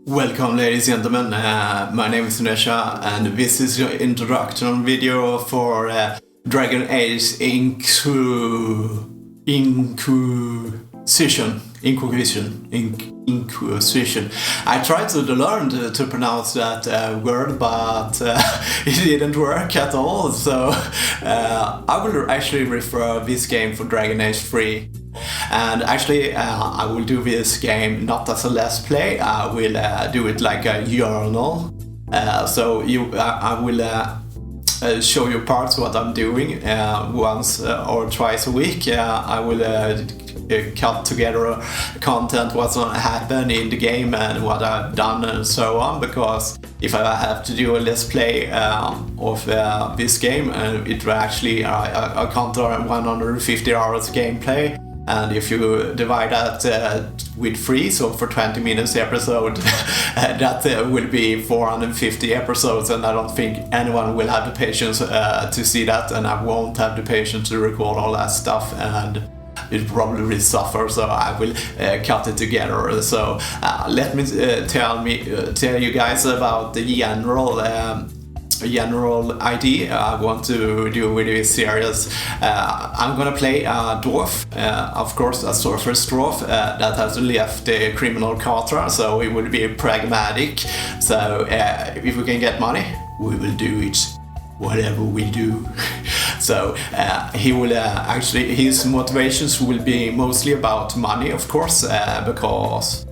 Welcome, ladies and gentlemen. My name is Sunesha, and this is your introduction video for Dragon Age Inquisition. I tried to learn to pronounce that word, but it didn't work at all. So I will actually refer this game for Dragon Age 3. And actually, I will do this game not as a let's play. I will do it like a journal. I will show you parts what I'm doing once or twice a week. I will cut together content, what's going to happen in the game and what I've done and so on. Because if I have to do a let's play of this game, it will actually I count 150 hours gameplay. And if you divide that with 3, so for 20 minutes episode, that will be 450 episodes, and I don't think anyone will have the patience to see that, and I won't have the patience to record all that stuff, and it probably will suffer, so I will cut it together. So let me tell you guys about the general idea I want to do with this series. I'm gonna play a dwarf, of course a surface dwarf that has left the criminal culture, so it will be pragmatic. So if we can get money, we will do it, whatever we do. So he will actually, his motivations will be mostly about money, of course, because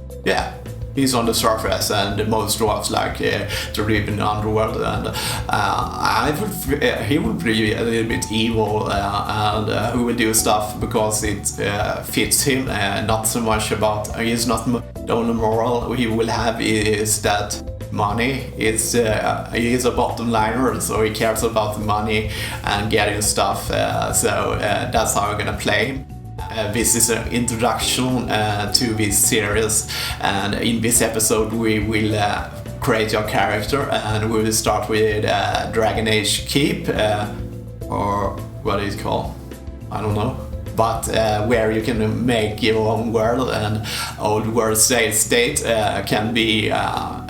he's on the surface, and most dwarves like to live in the underworld, and he will be a little bit evil, and he will do stuff because it fits him, not so much about, he's not the only moral he will have is that money is he is a bottom liner, so he cares about the money and getting stuff, so that's how I'm gonna play him. This is an introduction to this series, and in this episode we will create your character, and we will start with Dragon Age Keep, or what is it called? I don't know. But where you can make your own world, and old world state can be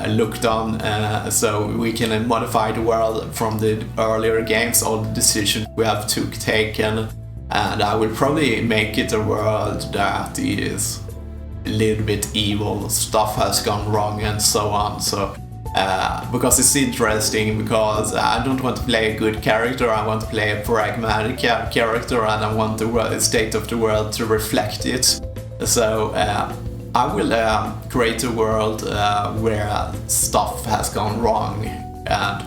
looked on, so we can modify the world from the earlier games, all the decisions we have taken. And I will probably make it a world that is a little bit evil, stuff has gone wrong and so on. So because it's interesting, because I don't want to play a good character, I want to play a pragmatic character, and I want the state of the world to reflect it. So I will create a world where stuff has gone wrong, and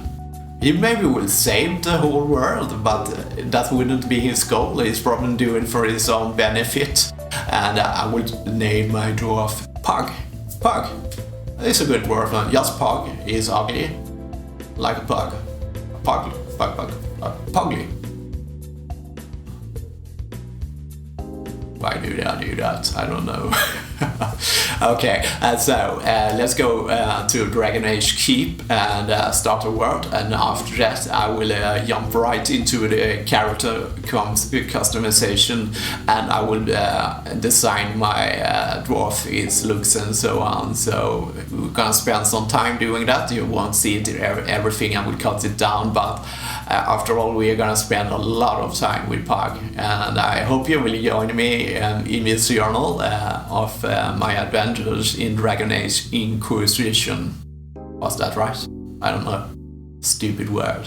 he maybe will save the whole world, but that wouldn't be his goal. He's probably doing it for his own benefit. And I will name my dwarf Pug. Pug. It's a good dwarf, just Pug. He's ugly. Like a pug. Pug. Pugly. Why did I do that? I don't know. Okay, so let's go to Dragon Age Keep and start a world, and after that I will jump right into the character customization, and I will design my dwarf, its looks and so on. So we're gonna spend some time doing that. You won't see it everything, I will cut it down, but after all, we are gonna spend a lot of time with Pug, and I hope you will join me in this journal of my adventures in Dragon Age Inquisition. Was that right? I don't know. Stupid word.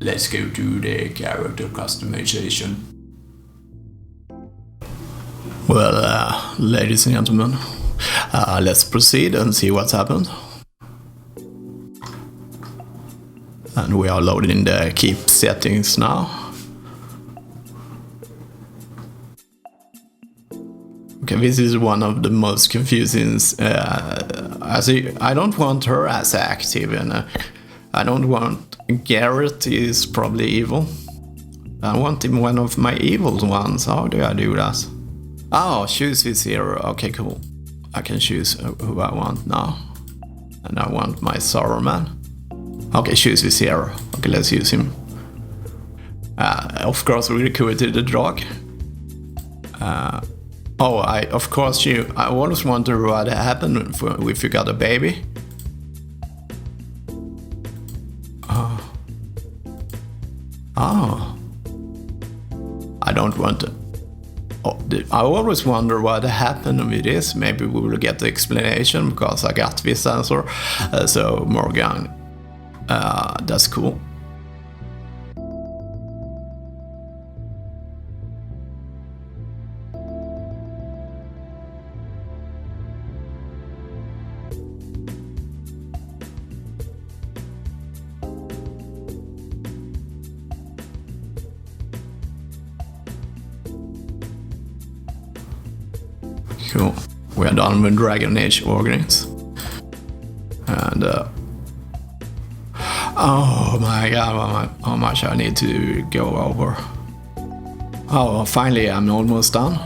Let's go to the character customization. Well, ladies and gentlemen, let's proceed and see what's happened. And we are loading the keep settings now. Okay, this is one of the most confusing. I don't want her as active, and I don't want Garrett is probably evil. I want him one of my evil ones. How do I do that? Oh, choose this hero. Okay, cool. I can choose who I want now. And I want my Saruman. Okay, choose this hero. Okay, let's use him. Of course, we recruited the dog. I always wonder what happened if you got a baby. I always wonder what happened with this. Maybe we will get the explanation because I got this answer. So Morgan, that's cool. Cool. We are done with Dragon Age Origins. And oh my god, how much I need to go over. Oh, finally I'm almost done.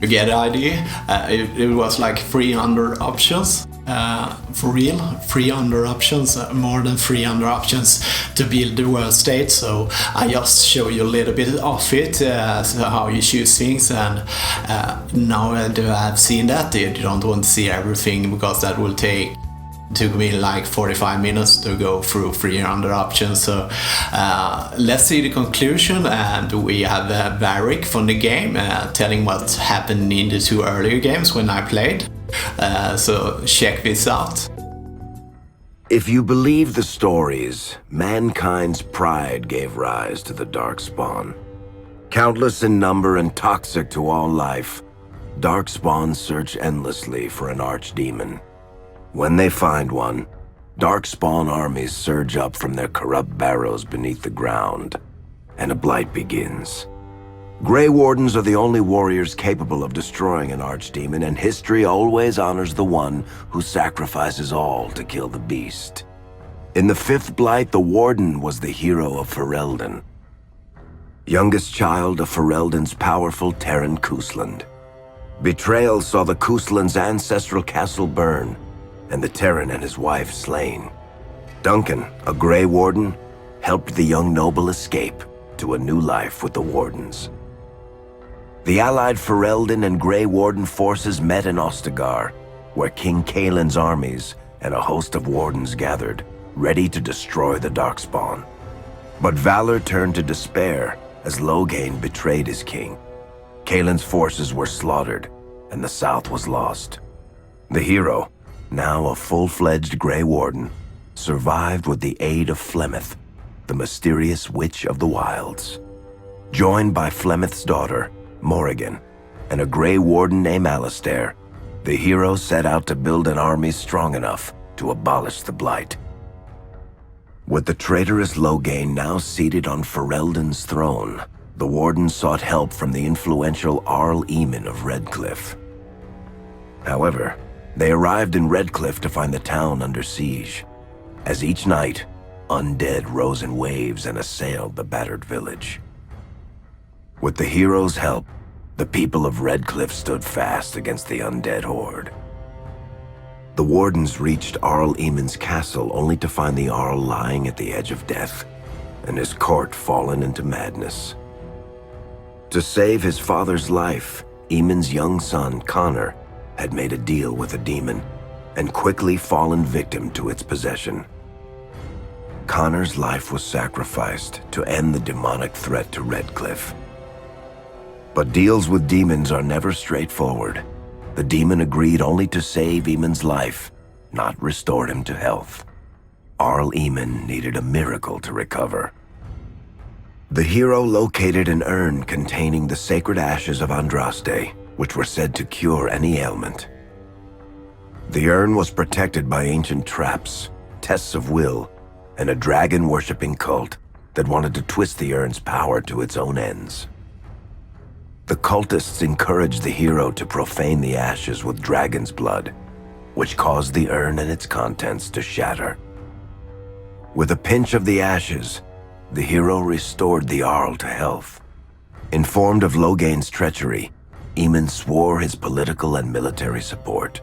You get the idea? It was like 300 options. For real, 300 options, more than 300 options to build the world state. So I just show you a little bit of it, so how you choose things. And now that I've seen that, you don't want to see everything because that will took me like 45 minutes to go through 300 options. So let's see the conclusion, and we have Varric from the game telling what happened in the 2 earlier games when I played. So check this out. If you believe the stories, mankind's pride gave rise to the Darkspawn. Countless in number and toxic to all life, Darkspawn search endlessly for an archdemon. When they find one, Darkspawn armies surge up from their corrupt barrows beneath the ground, and a blight begins. Grey Wardens are the only warriors capable of destroying an archdemon, and history always honors the one who sacrifices all to kill the beast. In the 5th Blight, the Warden was the hero of Ferelden. Youngest child of Ferelden's powerful Terran Cousland. Betrayal saw the Cousland's ancestral castle burn, and the Terran and his wife slain. Duncan, a Grey Warden, helped the young noble escape to a new life with the Wardens. The allied Ferelden and Grey Warden forces met in Ostagar, where King Kaelin's armies and a host of Wardens gathered, ready to destroy the Darkspawn. But valor turned to despair as Loghain betrayed his king. Kaelin's forces were slaughtered, and the South was lost. The hero, now a full-fledged Grey Warden, survived with the aid of Flemeth, the mysterious Witch of the Wilds. Joined by Flemeth's daughter, Morrigan, and a Grey Warden named Alistair, the hero set out to build an army strong enough to abolish the Blight. With the traitorous Loghain now seated on Ferelden's throne, the Warden sought help from the influential Arl Eamon of Redcliffe. However, they arrived in Redcliffe to find the town under siege. As each night, undead rose in waves and assailed the battered village. With the hero's help, the people of Redcliffe stood fast against the undead horde. The Wardens reached Arl Eamon's castle only to find the Arl lying at the edge of death, and his court fallen into madness. To save his father's life, Eamon's young son, Connor, had made a deal with a demon, and quickly fallen victim to its possession. Connor's life was sacrificed to end the demonic threat to Redcliffe. But deals with demons are never straightforward. The demon agreed only to save Eamon's life, not restore him to health. Arl Eamon needed a miracle to recover. The hero located an urn containing the sacred ashes of Andraste, which were said to cure any ailment. The urn was protected by ancient traps, tests of will, and a dragon-worshipping cult that wanted to twist the urn's power to its own ends. The cultists encouraged the hero to profane the ashes with dragon's blood, which caused the urn and its contents to shatter. With a pinch of the ashes, the hero restored the Arl to health. Informed of Loghain's treachery, Eamon swore his political and military support.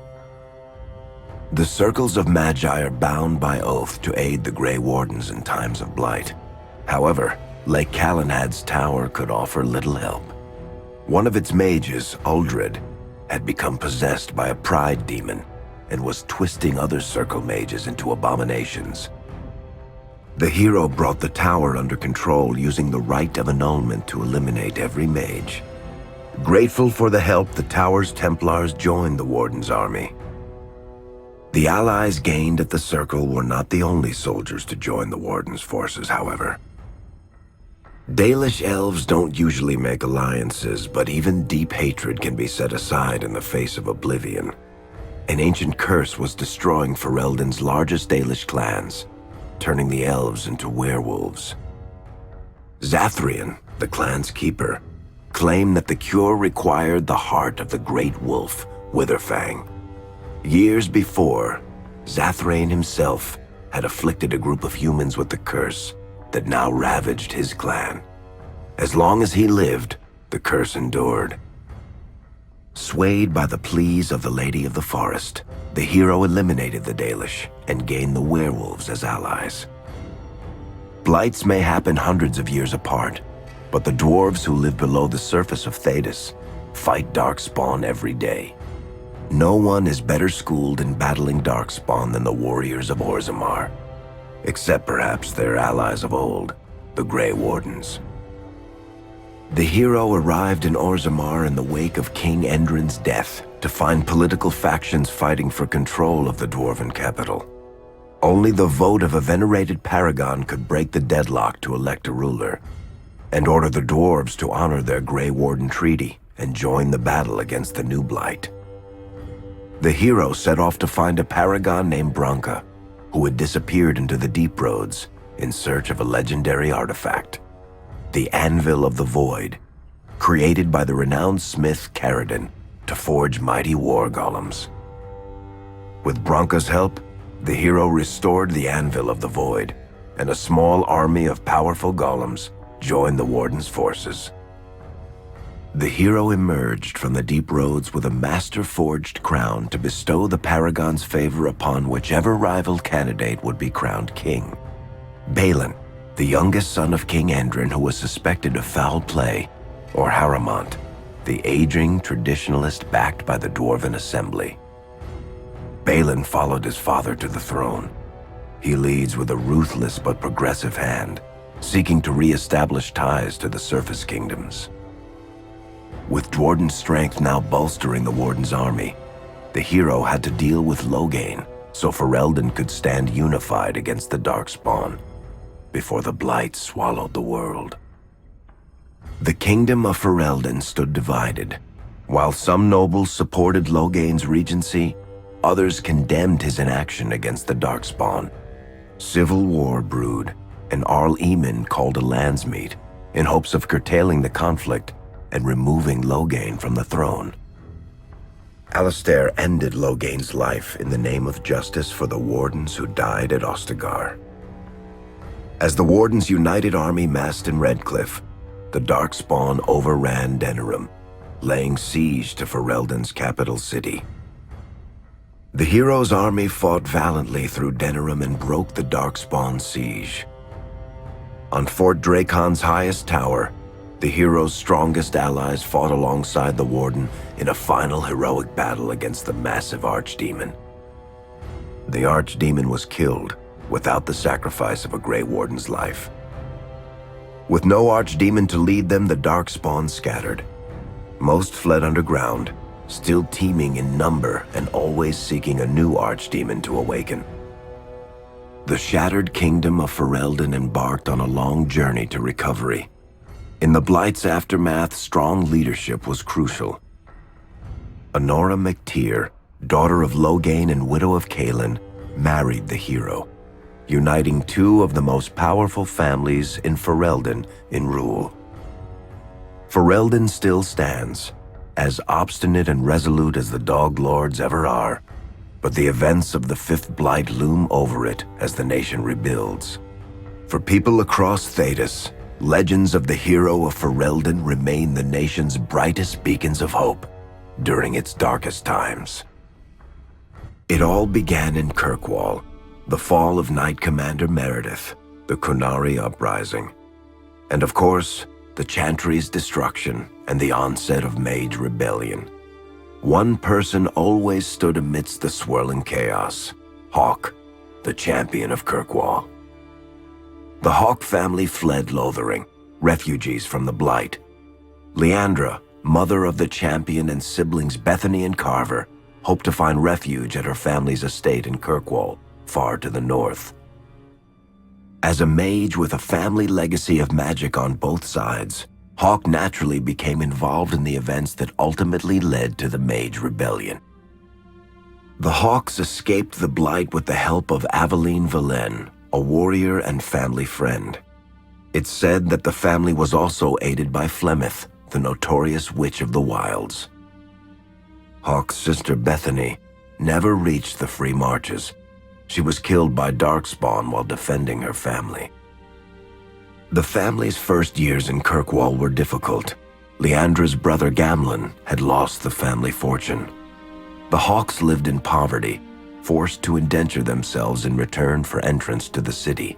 The circles of Magi are bound by oath to aid the Grey Wardens in times of blight. However, Lake Calenhad's tower could offer little help. One of its mages, Uldred, had become possessed by a pride demon and was twisting other circle mages into abominations. The hero brought the tower under control using the right of annulment to eliminate every mage. Grateful for the help, the tower's Templars joined the Warden's army. The allies gained at the Circle were not the only soldiers to join the Warden's forces, however. Dalish elves don't usually make alliances, but even deep hatred can be set aside in the face of oblivion. An ancient curse was destroying Ferelden's largest Dalish clans, turning the elves into werewolves. Zathrian, the clan's keeper, claimed that the cure required the heart of the great wolf, Witherfang. Years before, Zathrain himself had afflicted a group of humans with the curse that now ravaged his clan. As long as he lived, the curse endured. Swayed by the pleas of the Lady of the Forest, the hero eliminated the Dalish and gained the werewolves as allies. Blights may happen hundreds of years apart, but the dwarves who live below the surface of Thedas fight Darkspawn every day. No one is better schooled in battling Darkspawn than the warriors of Orzammar, except perhaps their allies of old, the Grey Wardens. The hero arrived in Orzammar in the wake of King Endrin's death to find political factions fighting for control of the dwarven capital. Only the vote of a venerated paragon could break the deadlock to elect a ruler, and order the dwarves to honor their Grey Warden treaty and join the battle against the new blight. The hero set off to find a paragon named Branka, who had disappeared into the deep roads in search of a legendary artifact, the Anvil of the Void, created by the renowned smith Caradon to forge mighty war golems. With Branka's help, the hero restored the Anvil of the Void, and a small army of powerful golems joined the Warden's forces. The hero emerged from the deep roads with a master-forged crown to bestow the Paragon's favor upon whichever rival candidate would be crowned king. Balin, the youngest son of King Endrin who was suspected of foul play, or Haramont, the aging traditionalist backed by the Dwarven Assembly. Balin followed his father to the throne. He leads with a ruthless but progressive hand, seeking to re-establish ties to the surface kingdoms. With Dwarden's strength now bolstering the Warden's army, the hero had to deal with Loghain so Ferelden could stand unified against the Darkspawn before the Blight swallowed the world. The kingdom of Ferelden stood divided. While some nobles supported Loghain's regency, others condemned his inaction against the Darkspawn. Civil war brewed, and Arl Eamon called a landsmeet in hopes of curtailing the conflict and removing Loghain from the throne. Alistair ended Loghain's life in the name of justice for the Wardens who died at Ostagar. As the Warden's united army massed in Redcliffe, the Darkspawn overran Denerim, laying siege to Ferelden's capital city. The hero's army fought valiantly through Denerim and broke the Darkspawn siege. On Fort Dracon's highest tower, the hero's strongest allies fought alongside the Warden in a final heroic battle against the massive Archdemon. The Archdemon was killed without the sacrifice of a Grey Warden's life. With no Archdemon to lead them, the Darkspawn scattered. Most fled underground, still teeming in number and always seeking a new Archdemon to awaken. The shattered kingdom of Ferelden embarked on a long journey to recovery. In the Blight's aftermath, strong leadership was crucial. Honora McTeer, daughter of Loghain and widow of Kaelin, married the hero, uniting two of the most powerful families in Ferelden in rule. Ferelden still stands, as obstinate and resolute as the Dog Lords ever are, but the events of the Fifth Blight loom over it as the nation rebuilds. For people across Thedas, legends of the hero of Ferelden remain the nation's brightest beacons of hope during its darkest times. It all began in Kirkwall, the fall of Knight Commander Meredith, the Kunari Uprising, and of course, the Chantry's destruction and the onset of Mage Rebellion. one person always stood amidst the swirling chaos: Hawk, the champion of Kirkwall. The Hawk family fled Lothering, refugees from the Blight. Leandra, mother of the champion, and siblings Bethany and Carver, hoped to find refuge at her family's estate in Kirkwall, far to the north. As a mage with a family legacy of magic on both sides, Hawk naturally became involved in the events that ultimately led to the Mage Rebellion. The Hawks escaped the Blight with the help of Aveline Valen, a warrior and family friend. It's said that the family was also aided by Flemeth, the notorious witch of the wilds. Hawk's sister Bethany never reached the Free Marches. She was killed by Darkspawn while defending her family. The family's first years in Kirkwall were difficult. Leandra's brother Gamlin had lost the family fortune. The Hawks lived in poverty, forced to indenture themselves in return for entrance to the city.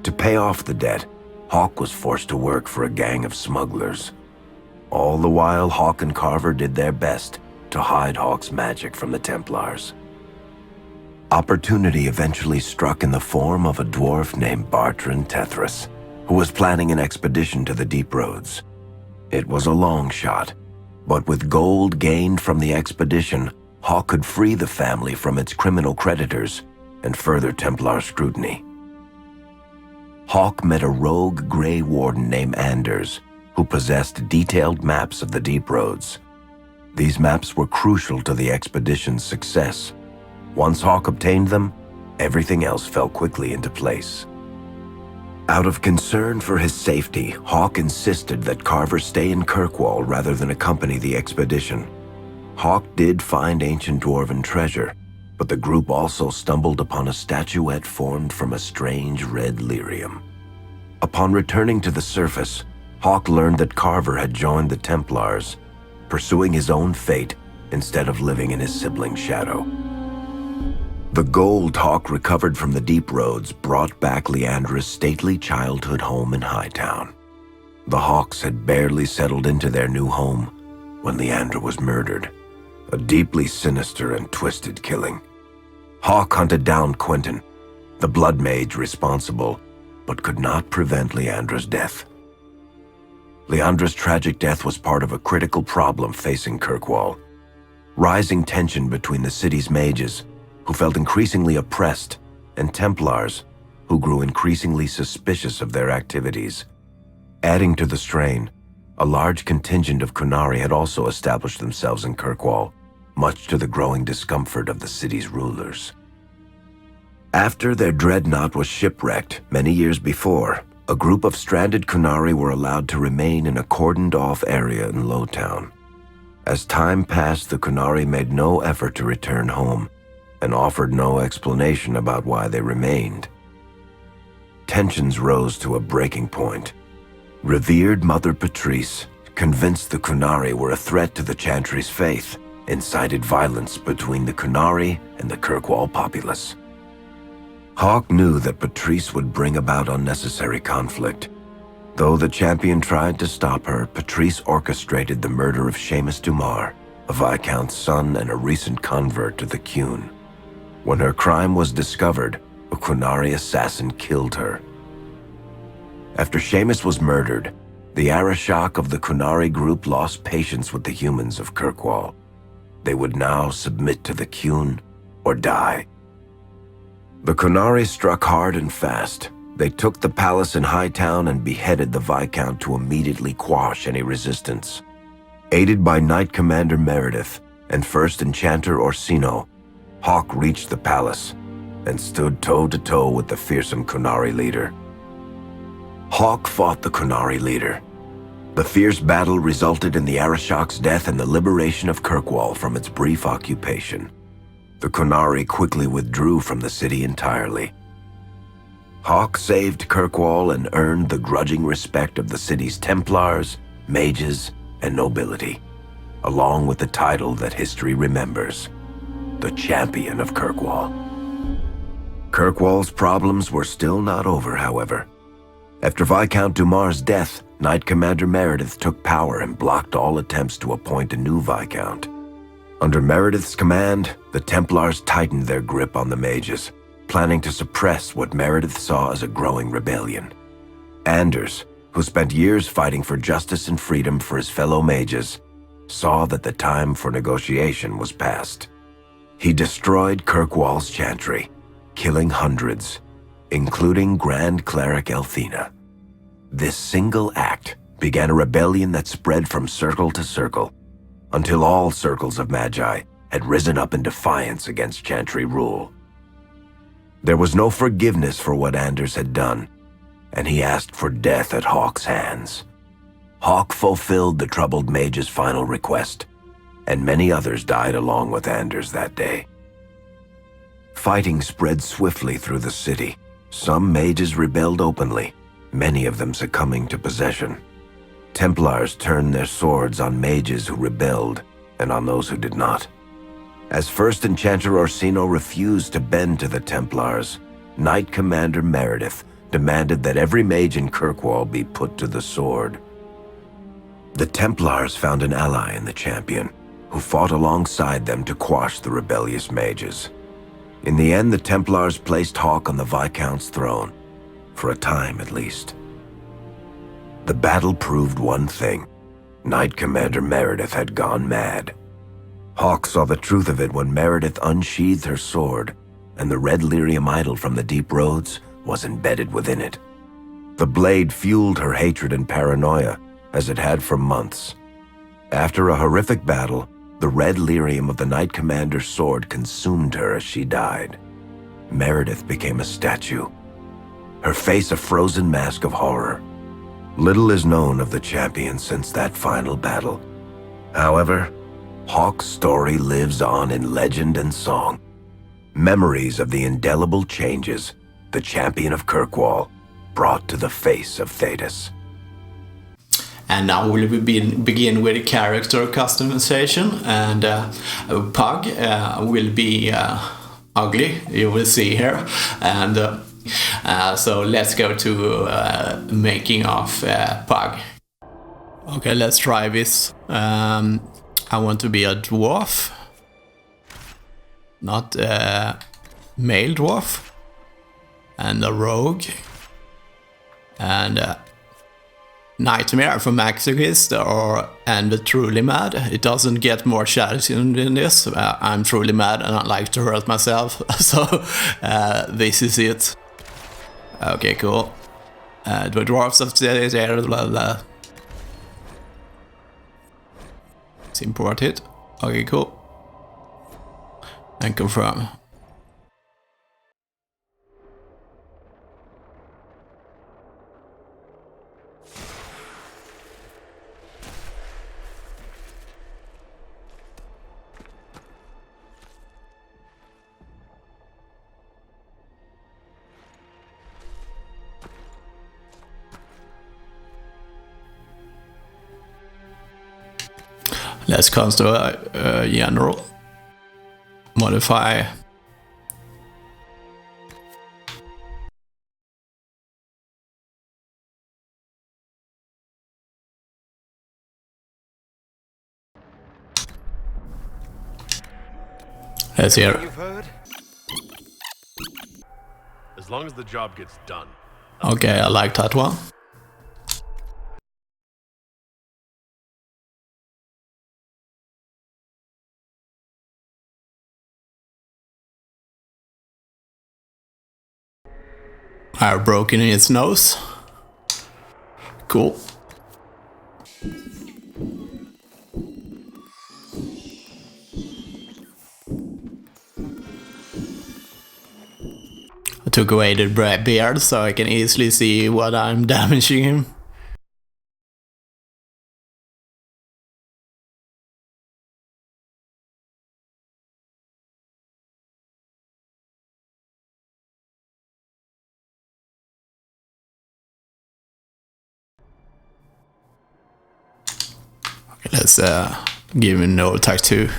To pay off the debt, Hawk was forced to work for a gang of smugglers. All the while, Hawk and Carver did their best to hide Hawk's magic from the Templars. Opportunity eventually struck in the form of a dwarf named Bartrand Tethras, who was planning an expedition to the Deep Roads. It was a long shot, but with gold gained from the expedition, Hawk could free the family from its criminal creditors and further Templar scrutiny. Hawk met a rogue Grey Warden named Anders, who possessed detailed maps of the Deep Roads. These maps were crucial to the expedition's success. Once Hawk obtained them, everything else fell quickly into place. Out of concern for his safety, Hawk insisted that Carver stay in Kirkwall rather than accompany the expedition. Hawk did find ancient dwarven treasure, but the group also stumbled upon a statuette formed from a strange red lyrium. Upon returning to the surface, Hawk learned that Carver had joined the Templars, pursuing his own fate instead of living in his sibling's shadow. The gold Hawk recovered from the Deep Roads brought back Leandra's stately childhood home in Hightown. The Hawks had barely settled into their new home when Leandra was murdered, a deeply sinister and twisted killing. Hawk hunted down Quentin, the blood mage responsible, but could not prevent Leandra's death. Leandra's tragic death was part of a critical problem facing Kirkwall: rising tension between the city's mages, who felt increasingly oppressed, and Templars, who grew increasingly suspicious of their activities. Adding to the strain, a large contingent of Qunari had also established themselves in Kirkwall, much to the growing discomfort of the city's rulers. After their dreadnought was shipwrecked many years before, a group of stranded Qunari were allowed to remain in a cordoned-off area in Lowtown. As time passed, the Qunari made no effort to return home, and offered no explanation about why they remained. Tensions rose to a breaking point. Revered Mother Patrice, convinced the Qunari were a threat to the Chantry's faith, incited violence between the Qunari and the Kirkwall populace. Hawk knew that Patrice would bring about unnecessary conflict. Though the champion tried to stop her, Patrice orchestrated the murder of Seamus Dumar, a Viscount's son and a recent convert to the Qun. When her crime was discovered, a Qunari assassin killed her. After Seamus was murdered, the Arishok of the Qunari group lost patience with the humans of Kirkwall. They would now submit to the Qun or die. The Qunari struck hard and fast. They took the palace in Hightown and beheaded the Viscount to immediately quash any resistance. Aided by Knight Commander Meredith and First Enchanter Orsino, Hawk reached the palace and stood toe-to-toe with the fearsome Qunari leader. Hawk fought the Qunari leader. The fierce battle resulted in the Arishok's death and the liberation of Kirkwall from its brief occupation. The Qunari quickly withdrew from the city entirely. Hawk saved Kirkwall and earned the grudging respect of the city's Templars, mages, and nobility, along with the title that history remembers: the Champion of Kirkwall. Kirkwall's problems were still not over, however. After Viscount Dumar's death, Knight Commander Meredith took power and blocked all attempts to appoint a new Viscount. Under Meredith's command, the Templars tightened their grip on the mages, planning to suppress what Meredith saw as a growing rebellion. Anders, who spent years fighting for justice and freedom for his fellow mages, saw that the time for negotiation was past. He destroyed Kirkwall's chantry, killing hundreds, including Grand Cleric Elthina. This single act began a rebellion that spread from circle to circle, until all circles of Magi had risen up in defiance against chantry rule. There was no forgiveness for what Anders had done, and he asked for death at Hawk's hands. Hawk fulfilled the troubled mage's final request, and many others died along with Anders that day. Fighting spread swiftly through the city. Some mages rebelled openly, many of them succumbing to possession. Templars turned their swords on mages who rebelled and on those who did not. As First Enchanter Orsino refused to bend to the Templars, Knight Commander Meredith demanded that every mage in Kirkwall be put to the sword. The Templars found an ally in the champion, who fought alongside them to quash the rebellious mages. In the end, the Templars placed Hawk on the Viscount's throne, for a time at least. The battle proved one thing: Knight Commander Meredith had gone mad. Hawk saw the truth of it when Meredith unsheathed her sword, and the red lyrium idol from the deep roads was embedded within it. The blade fueled her hatred and paranoia, as it had for months. After a horrific battle, the red lyrium of the Knight Commander's sword consumed her as she died. Meredith became a statue, her face a frozen mask of horror. Little is known of the champion since that final battle. However, Hawk's story lives on in legend and song. Memories of the indelible changes the champion of Kirkwall brought to the face of Thedas. And now we'll begin with character customization, and Pug will be ugly, you will see here. And so let's go to making of Pug. Okay, let's try this. I want to be a dwarf, not a male dwarf, and a rogue, and Nightmare from Masochist and the Truly Mad. It doesn't get more challenging than this. I'm truly mad and I like to hurt myself, so this is it. Okay, cool. The dwarves of the blah blah. It's imported. Okay, cool. And confirm. Let's consider general. Modify. Let's hear. You've heard? As long as the job gets done. Okay, I like that one. I've broken in its nose. Cool. I took away the beard so I can easily see what I'm damaging him. Let's give him no tattoo.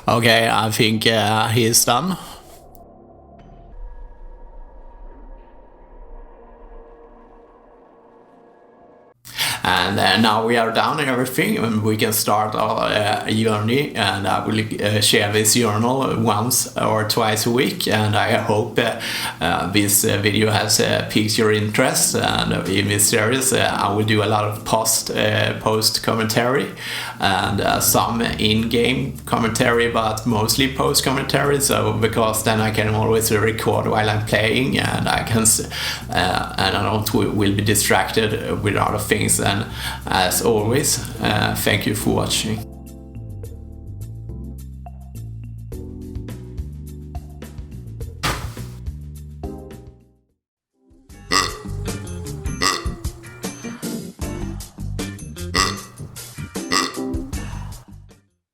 Okay, I think he is done. And now we are done and everything, and we can start our journey, and I will share this journal once or twice a week, and I hope this video has piqued your interest. And in this series I will do a lot of post commentary and some in-game commentary, but mostly post commentary, so because then I can always record while I'm playing, and I can and I don't will be distracted with other things. And as always, thank you for watching.